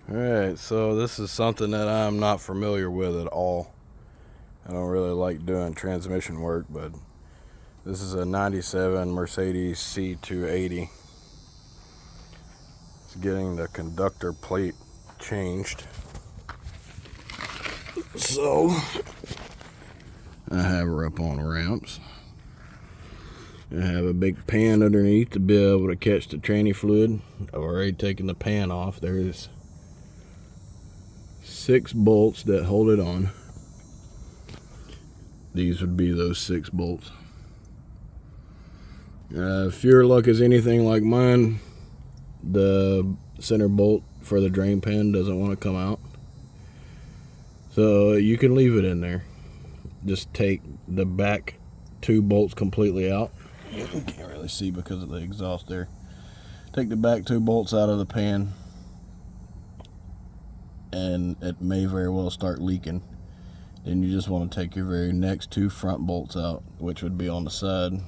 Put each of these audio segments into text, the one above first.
Alright, so this is something that I'm not familiar with at all. I don't really like doing transmission work, but this is a 97 Mercedes C280. It's getting the conductor plate changed. So, I have her up on ramps. I have a big pan underneath to be able to catch the tranny fluid. I've already taken the pan off. There's 6 bolts that hold it on. These would be those 6 bolts. If your luck is anything like mine, the center bolt for the drain pan doesn't want to come out. So you can leave it in there. Just take the back 2 bolts completely out. You can't really see because of the exhaust there. Take the back 2 bolts out of the pan, and it may very well start leaking. Then you just want to take your very next 2 front bolts out, which would be on the side,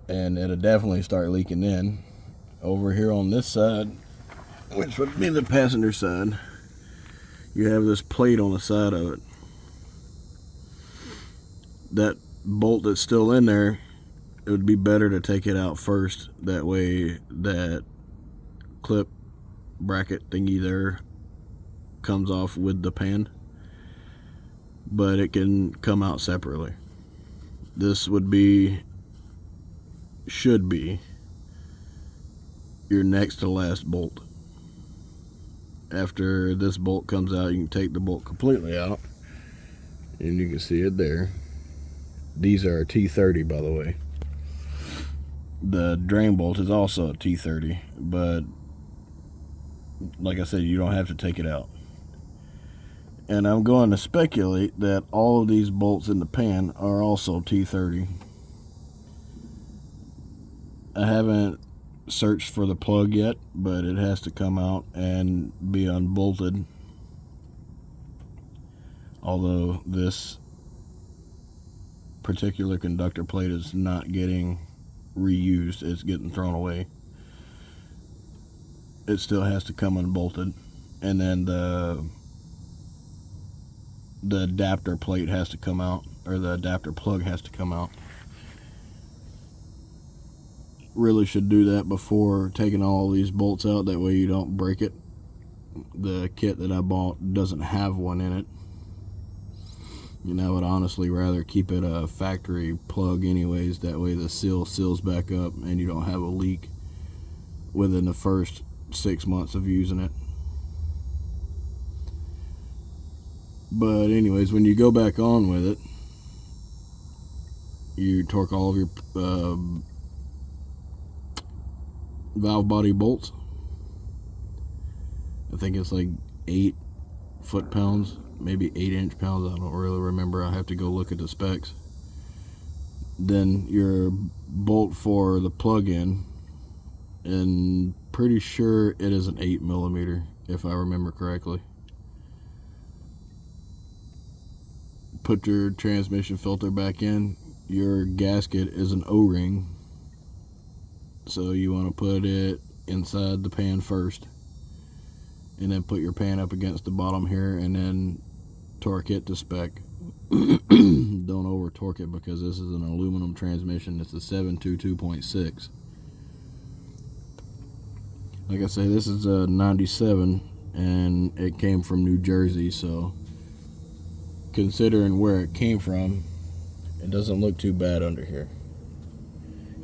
and it'll definitely start leaking in. Over here on this side, which would be the passenger side, you have this plate on the side of it. That bolt that's still in there, it would be better to take it out first. That way that clip bracket thingy there comes off with the pan, but it can come out separately. This should be your next to last bolt. After this bolt comes out, you can take the bolt completely out, and you can see it there. These are a T30, by the way. The drain bolt is also a T30, but like I said, you don't have to take it out. And I'm going to speculate that all of these bolts in the pan are also T30. I haven't searched for the plug yet, but it has to come out and be unbolted. Although this particular conductor plate is not getting reused, it's getting thrown away. It still has to come unbolted, and then the adapter plate has to come out, or the adapter plug has to come out. Really should do that before taking all these bolts out, that way you don't break it. The kit that I bought doesn't have one in it, and I would honestly rather keep it a factory plug anyways. That way the seal seals back up and you don't have a leak within the first 6 months of using it. But anyways, when you go back on with it, you torque all of your valve body bolts. I think it's like 8 foot-pounds, maybe 8 inch-pounds. I don't really remember. I have to go look at the specs. Then your bolt for the plug-in, and pretty sure it is an 8mm, if I remember correctly. Put your transmission filter back in. Your gasket is an O-ring, so you want to put it inside the pan first, and then put your pan up against the bottom here, and then torque it to spec. Don't over torque it, because this is an aluminum transmission. It's a 722.6. Like I say, this is a 97, and it came from New Jersey, so considering where it came from, it doesn't look too bad under here.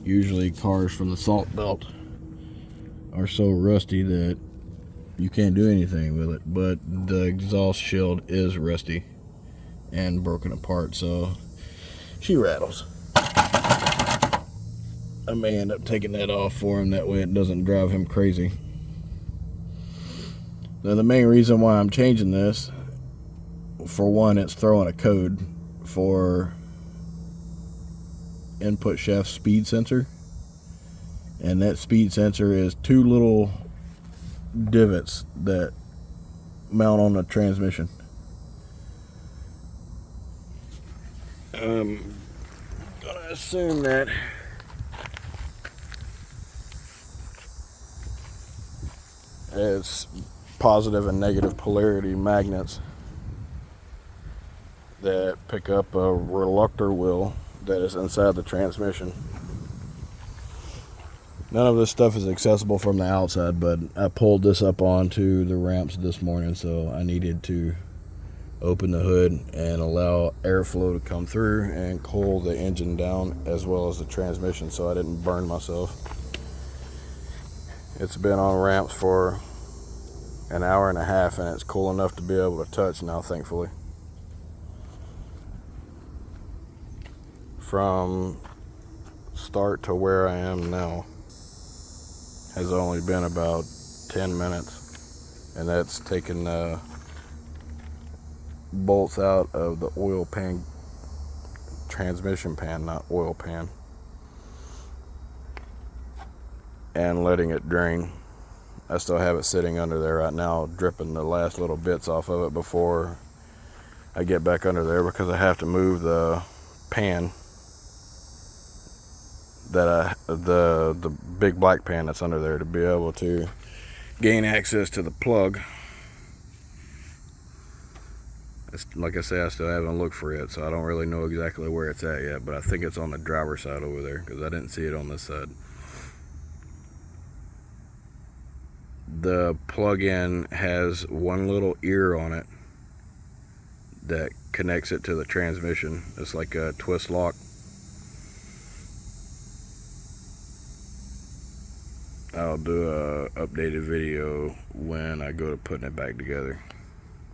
Usually cars from the Salt Belt are so rusty that you can't do anything with it, but the exhaust shield is rusty and broken apart, so she rattles. I may end up taking that off for him, that way it doesn't drive him crazy. Now, the main reason why I'm changing this, for one, it's throwing a code for input shaft speed sensor, and that speed sensor is 2 little divots that mount on the transmission. I'm gonna assume that It's positive and negative polarity magnets that pick up a reluctor wheel that is inside the transmission. None of this stuff is accessible from the outside, but I pulled this up onto the ramps this morning, so I needed to open the hood and allow airflow to come through and cool the engine down as well as the transmission so I didn't burn myself. It's been on ramps for an hour and a half and it's cool enough to be able to touch now, thankfully. From start to where I am now has only been about 10 minutes, and that's taken bolts out of the oil pan, transmission pan, not oil pan, and letting it drain. I still have it sitting under there right now, dripping the last little bits off of it before I get back under there, because I have to move the pan that the big black pan that's under there to be able to gain access to the plug. Like I say, I still haven't looked for it, so I don't really know exactly where it's at yet, but I think it's on the driver's side over there because I didn't see it on this side. The plug-in has one little ear on it that connects it to the transmission. It's like a twist lock. I'll do a updated video when I go to putting it back together.